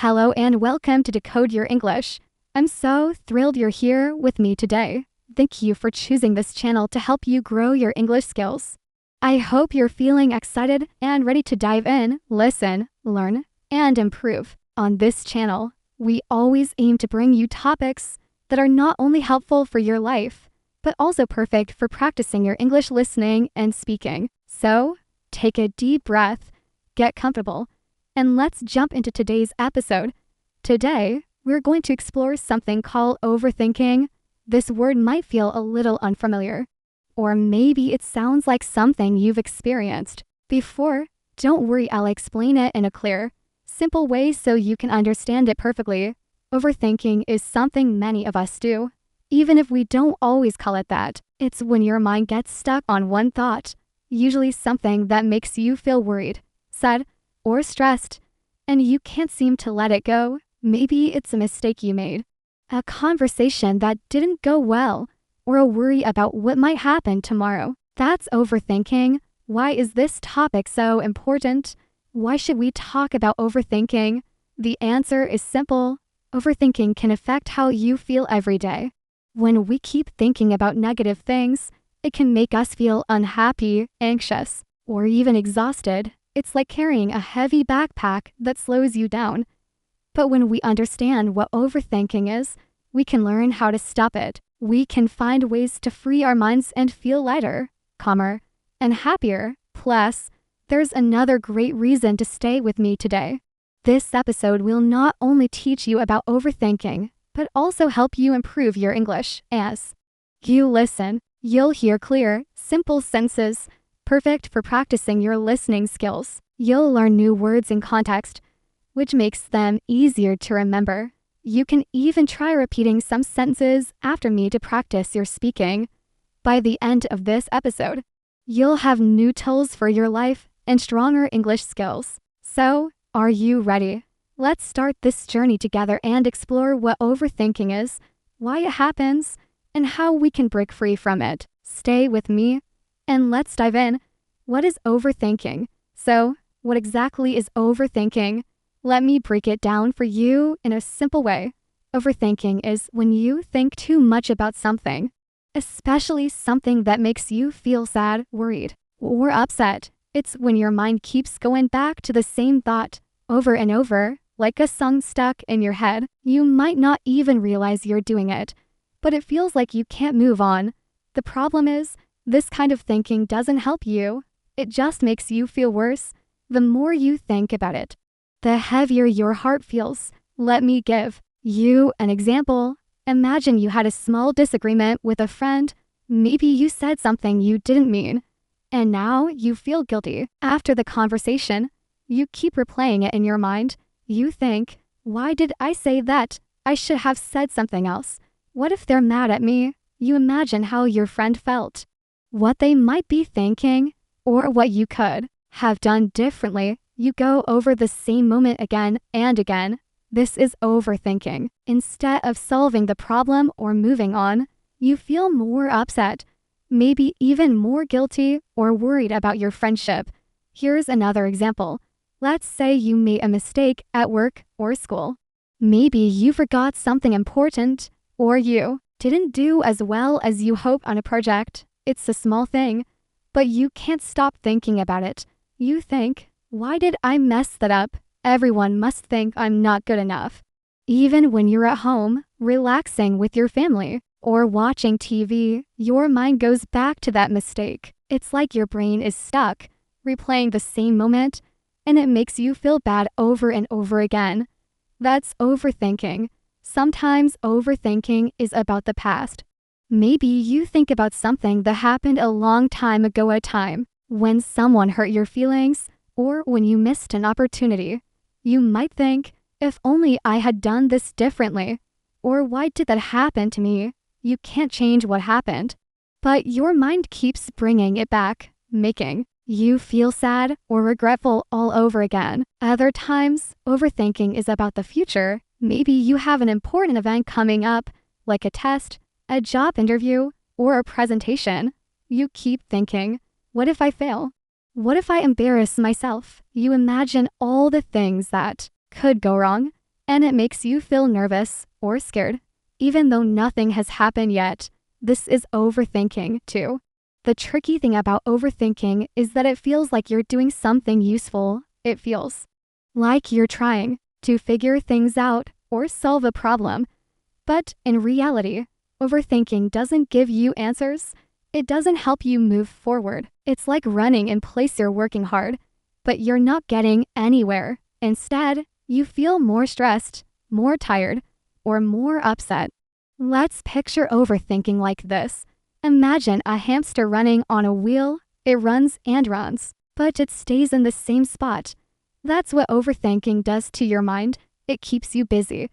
Hello and welcome to Decode Your English. I'm so thrilled you're here with me today. Thank you for choosing this channel to help you grow your English skills. I hope you're feeling excited and ready to dive in, listen, learn, and improve. On this channel, we always aim to bring you topics that are not only helpful for your life, but also perfect for practicing your English listening and speaking. So, take a deep breath, get comfortable, and let's jump into today's episode. Today, we're going to explore something called overthinking. This word might feel a little unfamiliar, or maybe it sounds like something you've experienced before. Don't worry, I'll explain it in a clear, simple way so you can understand it perfectly. Overthinking is something many of us do, even if we don't always call it that. It's when your mind gets stuck on one thought, usually something that makes you feel worried, sad, or stressed, and you can't seem to let it go. Maybe it's a mistake you made, a conversation that didn't go well, or a worry about what might happen tomorrow. That's overthinking. Why is this topic so important? Why should we talk about overthinking? The answer is simple. Overthinking can affect how you feel every day. When we keep thinking about negative things, it can make us feel unhappy, anxious, or even exhausted. It's like carrying a heavy backpack that slows you down. But when we understand what overthinking is, we can learn how to stop it. We can find ways to free our minds and feel lighter, calmer, and happier. Plus, there's another great reason to stay with me today. This episode will not only teach you about overthinking, but also help you improve your English. As you listen, you'll hear clear, simple sentences, perfect for practicing your listening skills. You'll learn new words in context, which makes them easier to remember. You can even try repeating some sentences after me to practice your speaking. By the end of this episode, you'll have new tools for your life and stronger English skills. So, are you ready? Let's start this journey together and explore what overthinking is, why it happens, and how we can break free from it. Stay with me, and let's dive in. What is overthinking? So, what exactly is overthinking? Let me break it down for you in a simple way. Overthinking is when you think too much about something, especially something that makes you feel sad, worried, or upset. It's when your mind keeps going back to the same thought over and over, like a song stuck in your head. You might not even realize you're doing it, but it feels like you can't move on. The problem is, this kind of thinking doesn't help you. It just makes you feel worse. The more you think about it, the heavier your heart feels. Let me give you an example. Imagine you had a small disagreement with a friend. Maybe you said something you didn't mean, and now you feel guilty. After the conversation, you keep replaying it in your mind. You think, why did I say that? I should have said something else. What if they're mad at me? You imagine how your friend felt, what they might be thinking, or what you could have done differently. You go over the same moment again and again. This is overthinking. Instead of solving the problem or moving on, you feel more upset, maybe even more guilty or worried about your friendship. Here's another example. Let's say you made a mistake at work or school. Maybe you forgot something important, or you didn't do as well as you hoped on a project. It's a small thing, but you can't stop thinking about it. You think, why did I mess that up? Everyone must think I'm not good enough. Even when you're at home, relaxing with your family, or watching TV, your mind goes back to that mistake. It's like your brain is stuck, replaying the same moment, and it makes you feel bad over and over again. That's overthinking. Sometimes overthinking is about the past. Maybe you think about something that happened a long time ago, a time when someone hurt your feelings, or when you missed an opportunity. You might think, if only I had done this differently, or why did that happen to me? You can't change what happened, but your mind keeps bringing it back, making you feel sad or regretful all over again. Other times, overthinking is about the future. Maybe you have an important event coming up, like a test, a job interview, or a presentation. You keep thinking, what if I fail? What if I embarrass myself? You imagine all the things that could go wrong. and it makes you feel nervous or scared, even though nothing has happened yet. This is overthinking, too. The tricky thing about overthinking is that it feels like you're doing something useful. It feels like you're trying to figure things out or solve a problem. But in reality, overthinking doesn't give you answers. It doesn't help you move forward. It's like running in place. You're working hard, but you're not getting anywhere. Instead, you feel more stressed, more tired, or more upset. Let's picture overthinking like this. Imagine a hamster running on a wheel. It runs and runs, but it stays in the same spot. That's what overthinking does to your mind. It keeps you busy,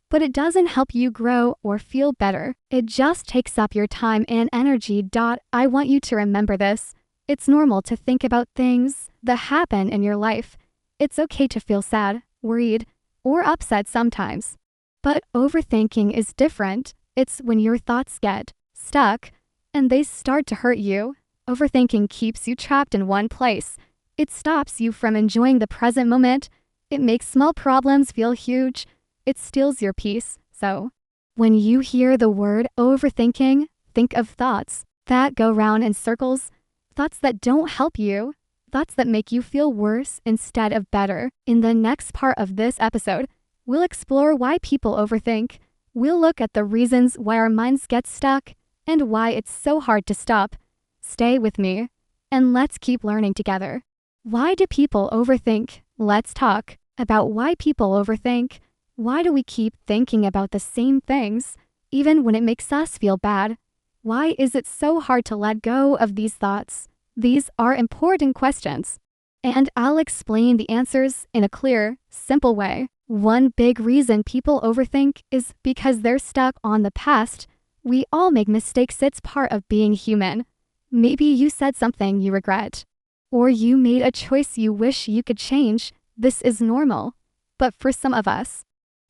but it doesn't help you grow or feel better. It just takes up your time and energy. I want you to remember this. It's normal to think about things that happen in your life. It's okay to feel sad, worried, or upset sometimes. But overthinking is different. It's when your thoughts get stuck and they start to hurt you. Overthinking keeps you trapped in one place. It stops you from enjoying the present moment. It makes small problems feel huge. It steals your peace. So, when you hear the word overthinking, think of thoughts that go round in circles, thoughts that don't help you, thoughts that make you feel worse instead of better. In the next part of this episode, we'll explore why people overthink. We'll look at the reasons why our minds get stuck and why it's so hard to stop. Stay with me, and let's keep learning together. Why do people overthink? Let's talk about why people overthink. Why do we keep thinking about the same things, even when it makes us feel bad? Why is it so hard to let go of these thoughts? These are important questions, and I'll explain the answers in a clear, simple way. One big reason people overthink is because they're stuck on the past. We all make mistakes. It's part of being human. Maybe you said something you regret, or you made a choice you wish you could change. This is normal. But for some of us,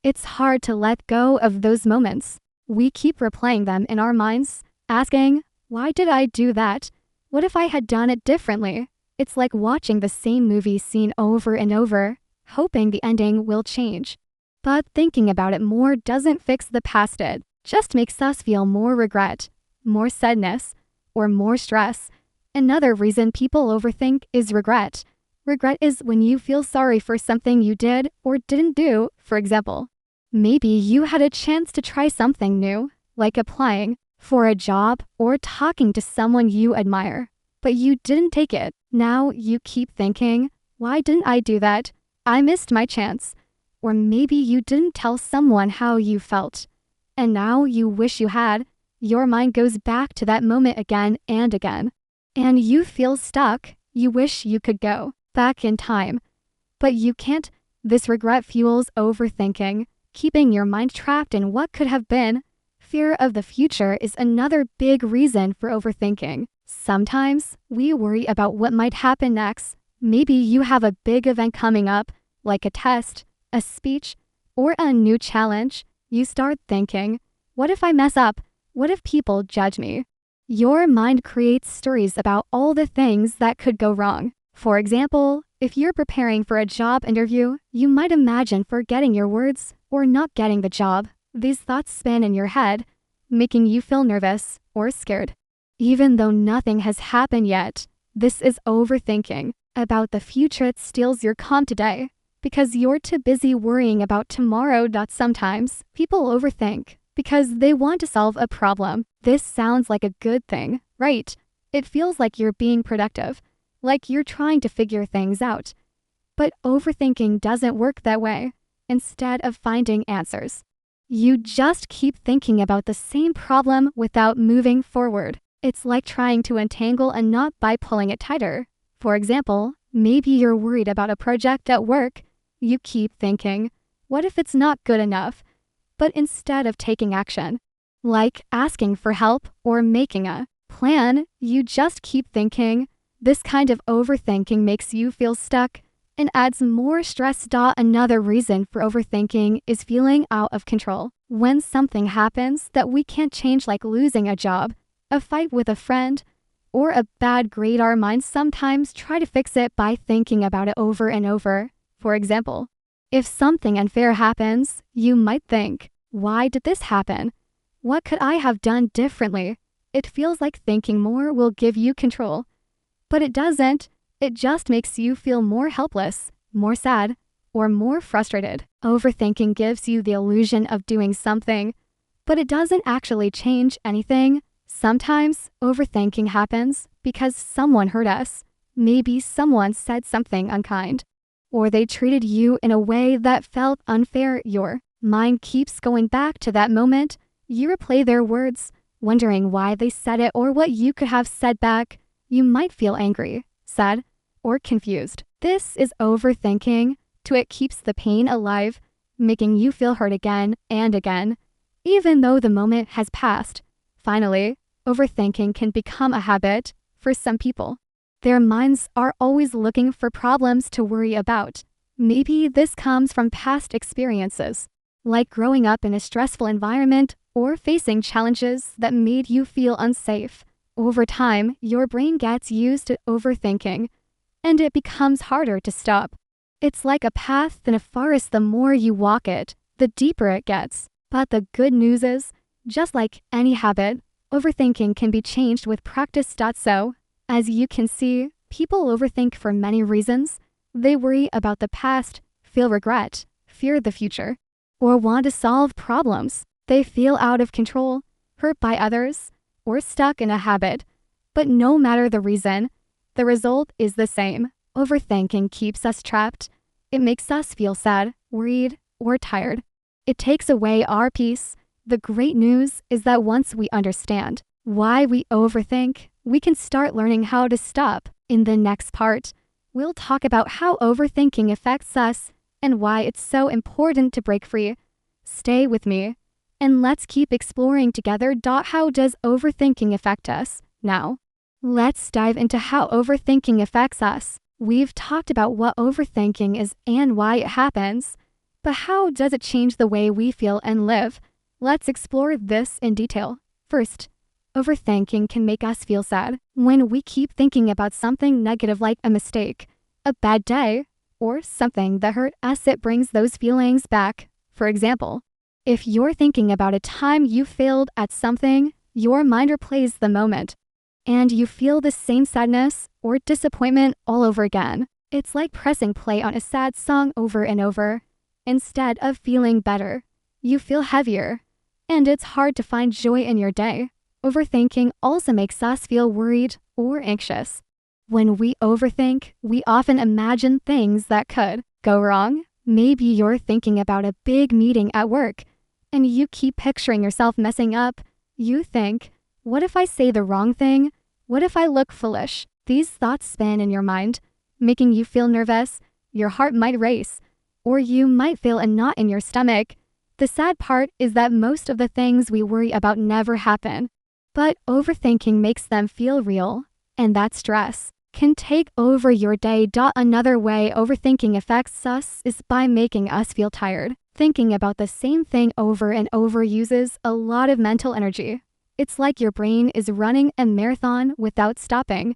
it's hard to let go of those moments. We keep replaying them in our minds, asking, why did I do that? What if I had done it differently? It's like watching the same movie scene over and over, hoping the ending will change. But thinking about it more doesn't fix the past. It just makes us feel more regret, more sadness, or more stress. Another reason people overthink is regret. Regret is when you feel sorry for something you did or didn't do. For example, maybe you had a chance to try something new, like applying for a job or talking to someone you admire, but you didn't take it. Now you keep thinking, why didn't I do that? I missed my chance. Or maybe you didn't tell someone how you felt, and now you wish you had. Your mind goes back to that moment again and again, and you feel stuck. You wish you could go back in time, but you can't. This regret fuels overthinking, keeping your mind trapped in what could have been. Fear of the future is another big reason for overthinking. Sometimes we worry about what might happen next. Maybe you have a big event coming up, like a test, a speech, or a new challenge. You start thinking, what if I mess up? What if people judge me? Your mind creates stories about all the things that could go wrong. For example, if you're preparing for a job interview, you might imagine forgetting your words or not getting the job. These thoughts spin in your head, making you feel nervous or scared, even though nothing has happened yet. This is overthinking about the future. It steals your calm today because you're too busy worrying about tomorrow. Sometimes people overthink because they want to solve a problem. This sounds like a good thing, right? It feels like you're being productive, like you're trying to figure things out. But overthinking doesn't work that way. Instead of finding answers, you just keep thinking about the same problem without moving forward. It's like trying to untangle a knot by pulling it tighter. For example, maybe you're worried about a project at work. You keep thinking, what if it's not good enough? But instead of taking action, like asking for help or making a plan, you just keep thinking. This kind of overthinking makes you feel stuck and adds more stress. Another reason for overthinking is feeling out of control. When something happens that we can't change, like losing a job, a fight with a friend, or a bad grade, our minds sometimes try to fix it by thinking about it over and over. For example, If something unfair happens, you might think, why did this happen? What could I have done differently? It feels like thinking more will give you control. But it doesn't. It just makes you feel more helpless, more sad, or more frustrated. Overthinking gives you the illusion of doing something, but it doesn't actually change anything. Sometimes overthinking happens because someone hurt us. Maybe someone said something unkind, or they treated you in a way that felt unfair. Your mind keeps going back to that moment. You replay their words, wondering why they said it or what you could have said back. You might feel angry, sad, or confused. This is overthinking. It keeps the pain alive, making you feel hurt again and again, even though the moment has passed. Finally, overthinking can become a habit for some people. Their minds are always looking for problems to worry about. Maybe this comes from past experiences, like growing up in a stressful environment or facing challenges that made you feel unsafe. Over time, your brain gets used to overthinking, and it becomes harder to stop. It's like a path in a forest. The more you walk it, the deeper it gets. But the good news is, just like any habit, overthinking can be changed with practice. So, as you can see, people overthink for many reasons. They worry about the past, feel regret, fear the future, or want to solve problems. They feel out of control, hurt by others, or stuck in a habit. But no matter the reason, the result is the same. Overthinking keeps us trapped. It makes us feel sad, worried, or tired. It takes away our peace. The great news is that once we understand why we overthink, we can start learning how to stop. In the next part, we'll talk about how overthinking affects us and why it's so important to break free. Stay with me, and let's keep exploring together. How does overthinking affect us? Now, let's dive into how overthinking affects us. We've talked about what overthinking is and why it happens, but how does it change the way we feel and live? Let's explore this in detail. First, overthinking can make us feel sad. When we keep thinking about something negative like a mistake, a bad day, or something that hurt us, it brings those feelings back. For example, if you're thinking about a time you failed at something, your mind replays the moment, and you feel the same sadness or disappointment all over again. It's like pressing play on a sad song over and over. Instead of feeling better, you feel heavier, and it's hard to find joy in your day. Overthinking also makes us feel worried or anxious. When we overthink, we often imagine things that could go wrong. Maybe you're thinking about a big meeting at work, and you keep picturing yourself messing up. You think, what if I say the wrong thing? What if I look foolish? These thoughts spin in your mind, making you feel nervous. Your heart might race, or you might feel a knot in your stomach. The sad part is that most of the things we worry about never happen, but overthinking makes them feel real, and that stress can take over your day. Another way overthinking affects us is by making us feel tired. Thinking about the same thing over and over uses a lot of mental energy. It's like your brain is running a marathon without stopping.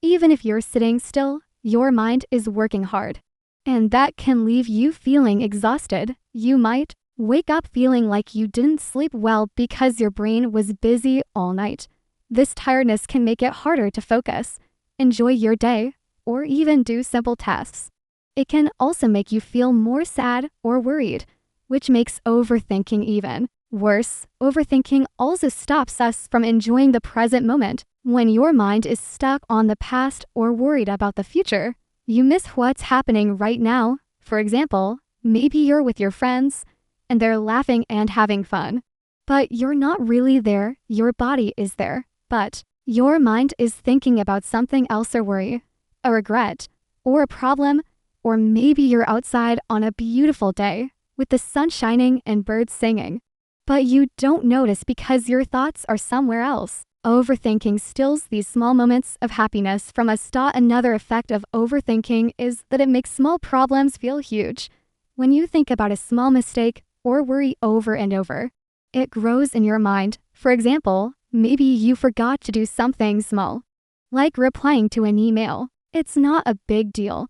Even if you're sitting still, your mind is working hard, and that can leave you feeling exhausted. You might wake up feeling like you didn't sleep well because your brain was busy all night. This tiredness can make it harder to focus, enjoy your day, or even do simple tasks. It can also make you feel more sad or worried, which makes overthinking even worse. Overthinking also stops us from enjoying the present moment. When your mind is stuck on the past or worried about the future, you miss what's happening right now. For example, maybe you're with your friends and they're laughing and having fun, but you're not really there. Your body is there, but your mind is thinking about something else, or worry, a regret, or a problem. Or maybe you're outside on a beautiful day with the sun shining and birds singing, but you don't notice because your thoughts are somewhere else. Overthinking steals these small moments of happiness from us. Another effect of overthinking is that it makes small problems feel huge. When you think about a small mistake or worry over and over, it grows in your mind. For example, maybe you forgot to do something small, like replying to an email. It's not a big deal,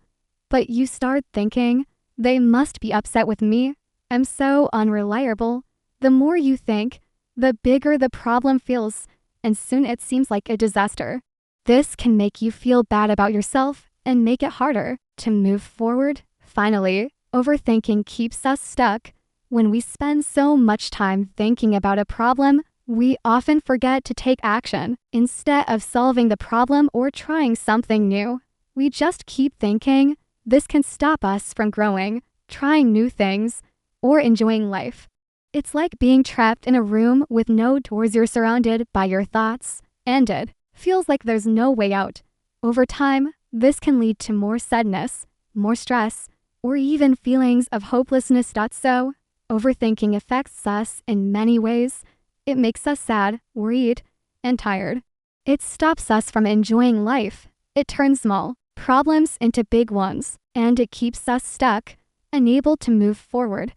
but you start thinking, They must be upset with me. I'm so unreliable. The more you think, the bigger the problem feels, and soon it seems like a disaster. This can make you feel bad about yourself and make it harder to move forward. Finally, overthinking keeps us stuck. When we spend so much time thinking about a problem, we often forget to take action. Instead of solving the problem or trying something new, we just keep thinking. This can stop us from growing, trying new things, or enjoying life. It's like being trapped in a room with no doors. You're surrounded by your thoughts, and it feels like there's no way out. Over time, this can lead to more sadness, more stress, or even feelings of hopelessness. So, overthinking affects us in many ways. It makes us sad, worried, and tired. It stops us from enjoying life. It turns small problems into big ones, and it keeps us stuck, unable to move forward.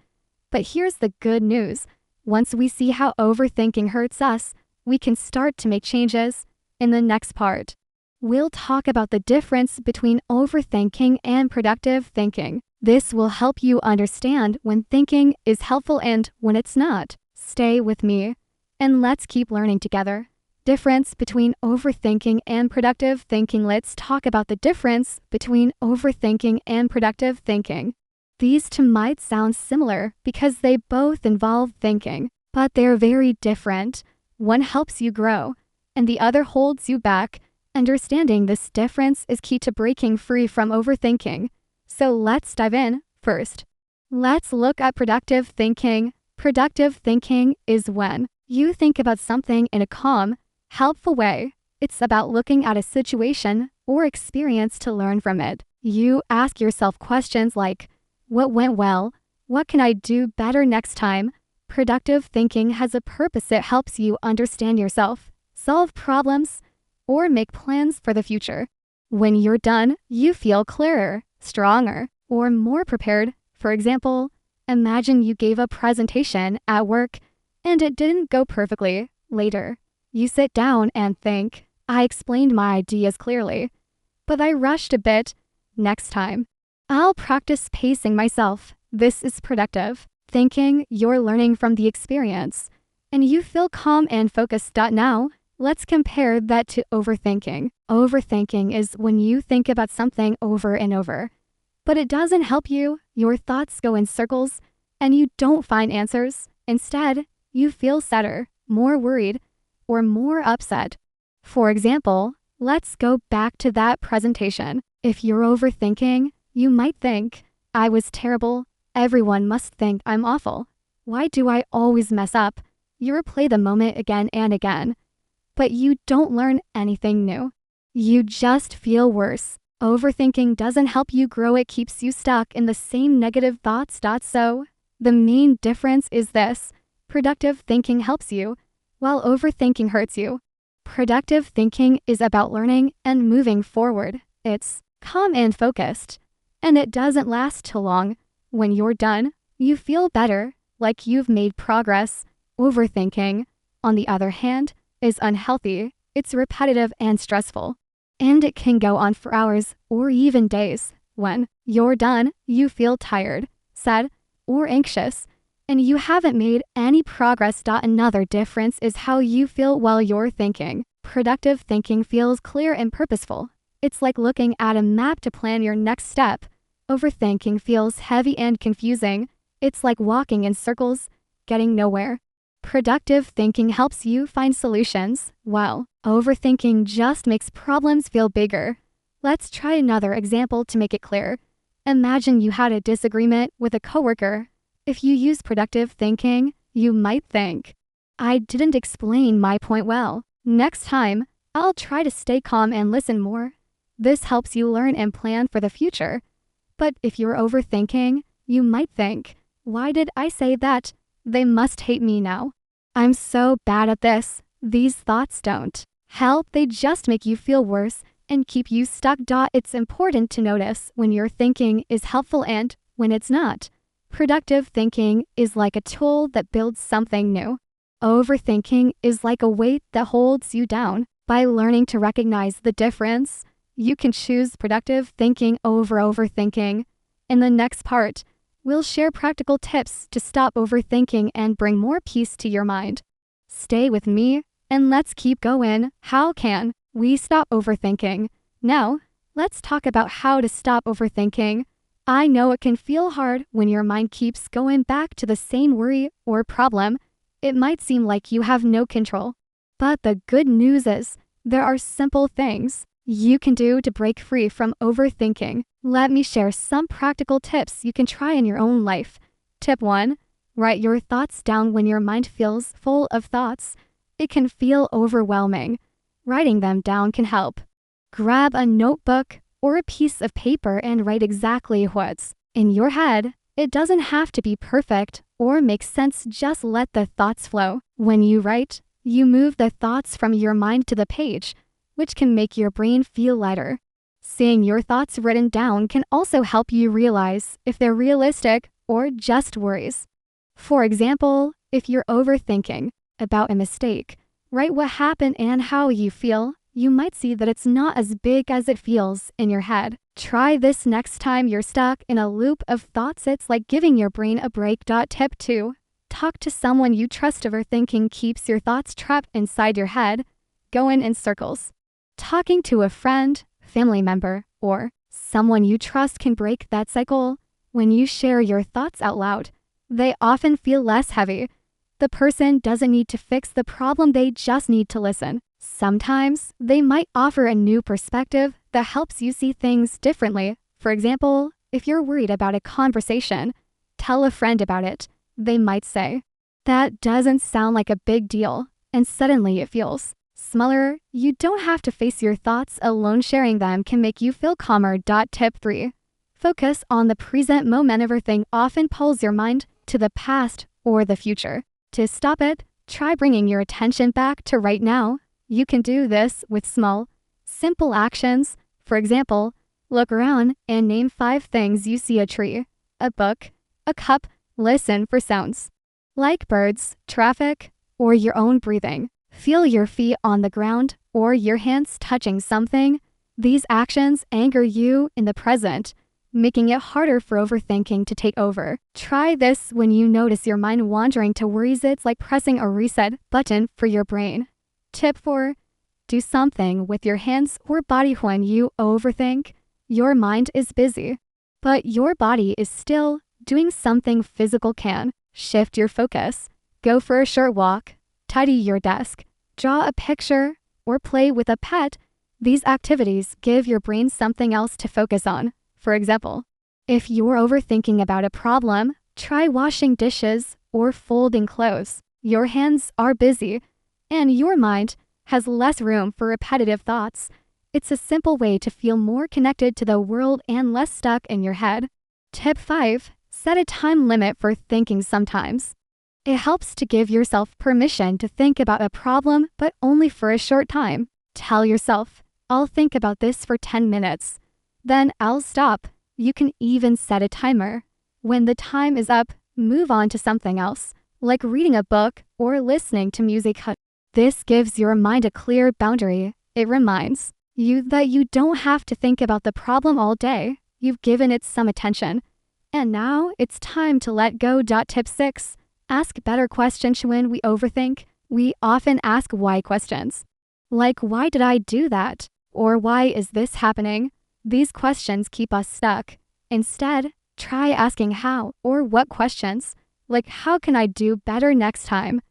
But here's the good news. Once we see how overthinking hurts us, we can start to make changes. In the next part, we'll talk about the difference between overthinking and productive thinking. This will help you understand when thinking is helpful and when it's not. Stay with me, and let's keep learning together. Difference between overthinking and productive thinking. Let's talk about the difference between overthinking and productive thinking. These two might sound similar because they both involve thinking, but they're very different. One helps you grow, and the other holds you back. Understanding this difference is key to breaking free from overthinking. So let's dive in. First, let's look at productive thinking. Productive thinking is when you think about something in a calm, helpful way. It's about looking at a situation or experience to learn from it. You ask yourself questions like, what went well? What can I do better next time? Productive thinking has a purpose. It helps you understand yourself, solve problems, or make plans for the future. When you're done, you feel clearer, stronger, or more prepared. For example, imagine you gave a presentation at work and it didn't go perfectly. Later, you sit down and think, I explained my ideas clearly, but I rushed a bit. Next time, I'll practice pacing myself. This is productive thinking. You're learning from the experience, and you feel calm and focused. Now, let's compare that to overthinking. Overthinking is when you think about something over and over, but it doesn't help you. Your thoughts go in circles, and you don't find answers. Instead, you feel sadder, more worried, or more upset. For example, let's go back to that presentation. If you're overthinking, you might think, I was terrible. Everyone must think I'm awful. Why do I always mess up? You replay the moment again and again, but you don't learn anything new. You just feel worse. Overthinking doesn't help you grow. It keeps you stuck in the same negative thoughts. So, the main difference is this. Productive thinking helps you, while overthinking hurts you. Productive thinking is about learning and moving forward. It's calm and focused, and it doesn't last too long. When you're done, you feel better, like you've made progress. Overthinking, on the other hand, is unhealthy. It's repetitive and stressful, and it can go on for hours or even days. When you're done, you feel tired, sad, or anxious, and you haven't made any progress. Another difference is how you feel while you're thinking. Productive thinking feels clear and purposeful. It's like looking at a map to plan your next step. Overthinking feels heavy and confusing. It's like walking in circles, getting nowhere. Productive thinking helps you find solutions, while overthinking just makes problems feel bigger. Let's try another example to make it clear. Imagine you had a disagreement with a coworker. If you use productive thinking, you might think, I didn't explain my point well. Next time, I'll try to stay calm and listen more. This helps you learn and plan for the future. But if you're overthinking, you might think, why did I say that? They must hate me now. I'm so bad at this. These thoughts don't help. They just make you feel worse and keep you stuck. It's important to notice when your thinking is helpful and when it's not. Productive thinking is like a tool that builds something new. Overthinking is like a weight that holds you down. By learning to recognize the difference, you can choose productive thinking over overthinking. In the next part, we'll share practical tips to stop overthinking and bring more peace to your mind. Stay with me, and let's keep going. How can we stop overthinking? Now, let's talk about how to stop overthinking. I know it can feel hard when your mind keeps going back to the same worry or problem. It might seem like you have no control. But the good news is, there are simple things you can do to break free from overthinking. Let me share some practical tips you can try in your own life. Tip 1. Write your thoughts down when your mind feels full of thoughts. It can feel overwhelming. Writing them down can help. Grab a notebook or a piece of paper and write exactly what's in your head. It doesn't have to be perfect or make sense, just let the thoughts flow. When you write, you move the thoughts from your mind to the page, which can make your brain feel lighter. Seeing your thoughts written down can also help you realize if they're realistic or just worries. For example, if you're overthinking about a mistake, write what happened and how you feel. You might see that it's not as big as it feels in your head. Try this next time you're stuck in a loop of thoughts. It's like giving your brain a break. Tip 2. Talk to someone you trust. Overthinking keeps your thoughts trapped inside your head, going in circles. Talking to a friend, family member, or someone you trust can break that cycle. When you share your thoughts out loud, they often feel less heavy. The person doesn't need to fix the problem, they just need to listen. Sometimes, they might offer a new perspective that helps you see things differently. For example, if you're worried about a conversation, tell a friend about it. They might say, "That doesn't sound like a big deal," and suddenly it feels smaller. You don't have to face your thoughts alone. Sharing them can make you feel calmer. Tip 3. Focus on the present moment. Overthinking often pulls your mind to the past or the future. To stop it, try bringing your attention back to right now. You can do this with small, simple actions. For example, look around and name 5 things you see: a tree, a book, a cup. Listen for sounds like birds, traffic, or your own breathing. Feel your feet on the ground or your hands touching something. These actions anchor you in the present, making it harder for overthinking to take over. Try this when you notice your mind wandering to worries. It's like pressing a reset button for your brain. Tip 4. Do something with your hands or body. When you overthink, your mind is busy, but your body is still. Doing something physical can shift your focus. Go for a short walk, tidy your desk, draw a picture, or play with a pet. These activities give your brain something else to focus on. For example, if you're overthinking about a problem, try washing dishes or folding clothes. Your hands are busy, and your mind has less room for repetitive thoughts. It's a simple way to feel more connected to the world and less stuck in your head. Tip 5. Set a time limit for thinking. Sometimes it helps to give yourself permission to think about a problem, but only for a short time. Tell yourself, "I'll think about this for 10 minutes. Then I'll stop." You can even set a timer. When the time is up, move on to something else, like reading a book or listening to music. This gives your mind a clear boundary. It reminds you that you don't have to think about the problem all day. You've given it some attention. And now it's time to let go. Tip 6. Ask better questions. When we overthink, we often ask why questions. Like, why did I do that? Or why is this happening? These questions keep us stuck. Instead, try asking how or what questions. Like, how can I do better next time?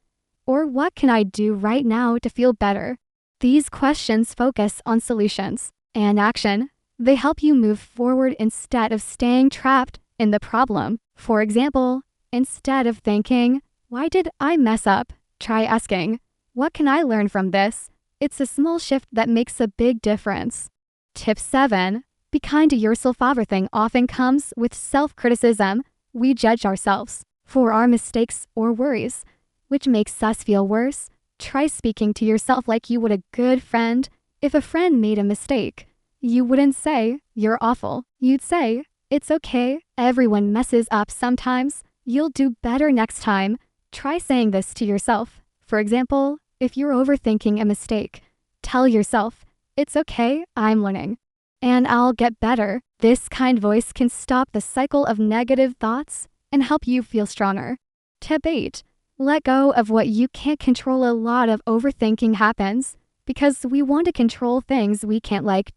Or what can I do right now to feel better? These questions focus on solutions and action. They help you move forward instead of staying trapped in the problem. For example, instead of thinking, "Why did I mess up?" try asking, "What can I learn from this?" It's a small shift that makes a big difference. Tip 7. Be kind to yourself. Overthinking often comes with self-criticism. We judge ourselves for our mistakes or worries, which makes us feel worse. Try speaking to yourself like you would a good friend. If a friend made a mistake, you wouldn't say, "You're awful." You'd say, "It's okay, everyone messes up sometimes. You'll do better next time." Try saying this to yourself. For example, if you're overthinking a mistake, tell yourself, "It's okay, I'm learning." and I'll get better. This kind voice can stop the cycle of negative thoughts and help you feel stronger. Tip 8. Let go of what you can't control. A lot of overthinking happens because we want to control things we can't, like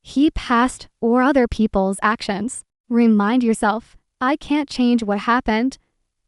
heat past or other people's actions. Remind yourself, I can't change what happened,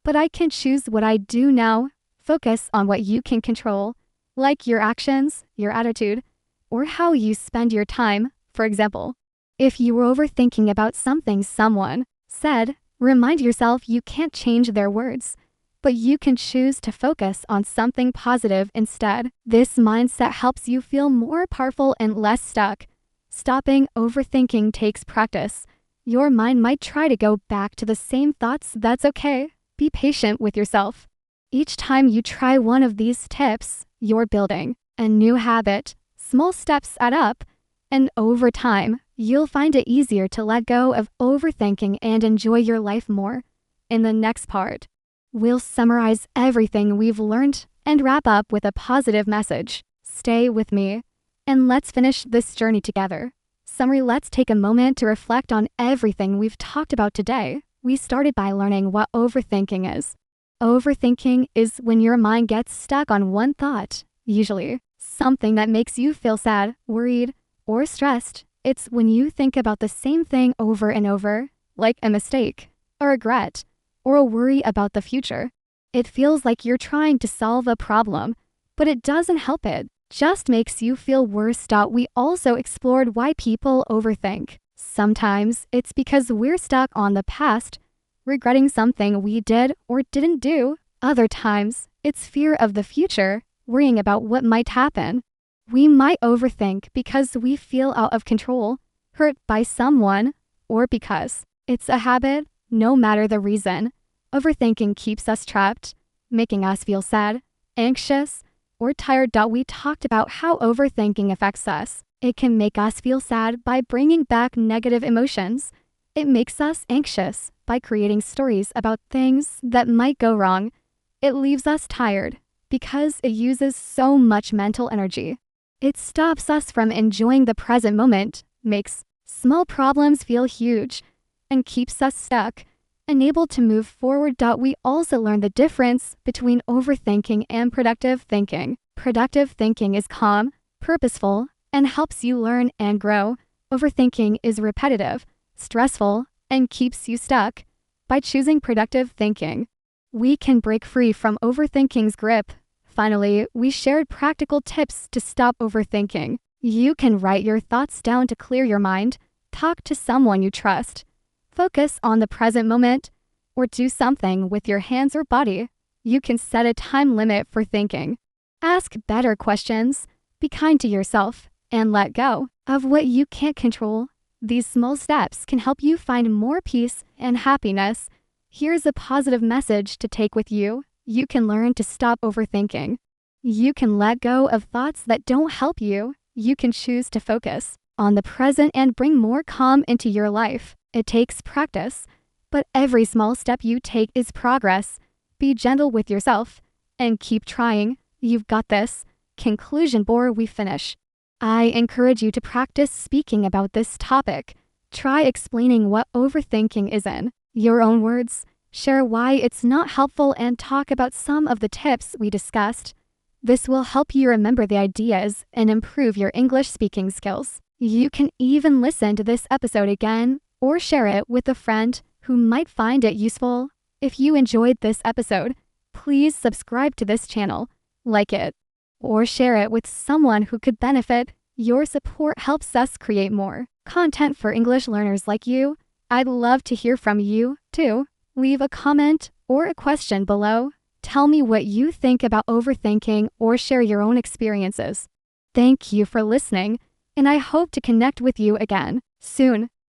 but I can choose what I do now. Focus on what you can control, like your actions, your attitude, or how you spend your time. For example, if you were overthinking about something someone said, remind yourself you can't change their words, but you can choose to focus on something positive instead. This mindset helps you feel more powerful and less stuck. Stopping overthinking takes practice. Your mind might try to go back to the same thoughts. That's okay. Be patient with yourself. Each time you try one of these tips, you're building a new habit. Small steps add up, and over time, you'll find it easier to let go of overthinking and enjoy your life more. In the next part, we'll summarize everything we've learned and wrap up with a positive message. Stay with me, and let's finish this journey together. Summary. Let's take a moment to reflect on everything we've talked about today. We started by learning what overthinking is. Overthinking is when your mind gets stuck on one thought, usually something that makes you feel sad, worried, or stressed. It's when you think about the same thing over and over, like a mistake, a regret, or a worry about the future. It feels like you're trying to solve a problem, but it doesn't help. It just makes you feel worse. We also explored why people overthink. Sometimes it's because we're stuck on the past, regretting something we did or didn't do. Other times, it's fear of the future, worrying about what might happen. We might overthink because we feel out of control, hurt by someone, or because it's a habit. No matter the reason, overthinking keeps us trapped, making us feel sad, anxious, or tired. We talked about how overthinking affects us. It can make us feel sad by bringing back negative emotions. It makes us anxious by creating stories about things that might go wrong. It leaves us tired because it uses so much mental energy. It stops us from enjoying the present moment, makes small problems feel huge, and keeps us stuck, unable to move forward. We also learned the difference between overthinking and productive thinking. Productive thinking is calm, purposeful, and helps you learn and grow. Overthinking is repetitive, stressful, and keeps you stuck. By choosing productive thinking, we can break free from overthinking's grip. Finally, we shared practical tips to stop overthinking. You can write your thoughts down to clear your mind, talk to someone you trust, focus on the present moment, or do something with your hands or body. You can set a time limit for thinking. Ask better questions, be kind to yourself, and let go of what you can't control. These small steps can help you find more peace and happiness. Here's a positive message to take with you. You can learn to stop overthinking. You can let go of thoughts that don't help you. You can choose to focus on the present and bring more calm into your life. It takes practice, but every small step you take is progress. Be gentle with yourself and keep trying. You've got this. Conclusion. Before we finish, I encourage you to practice speaking about this topic. Try explaining what overthinking is in your own words. Share why it's not helpful and talk about some of the tips we discussed. This will help you remember the ideas and improve your English speaking skills. You can even listen to this episode again or share it with a friend who might find it useful. If you enjoyed this episode, please subscribe to this channel, like it, or share it with someone who could benefit. Your support helps us create more content for English learners like you. I'd love to hear from you, too. Leave a comment or a question below. Tell me what you think about overthinking or share your own experiences. Thank you for listening, and I hope to connect with you again soon.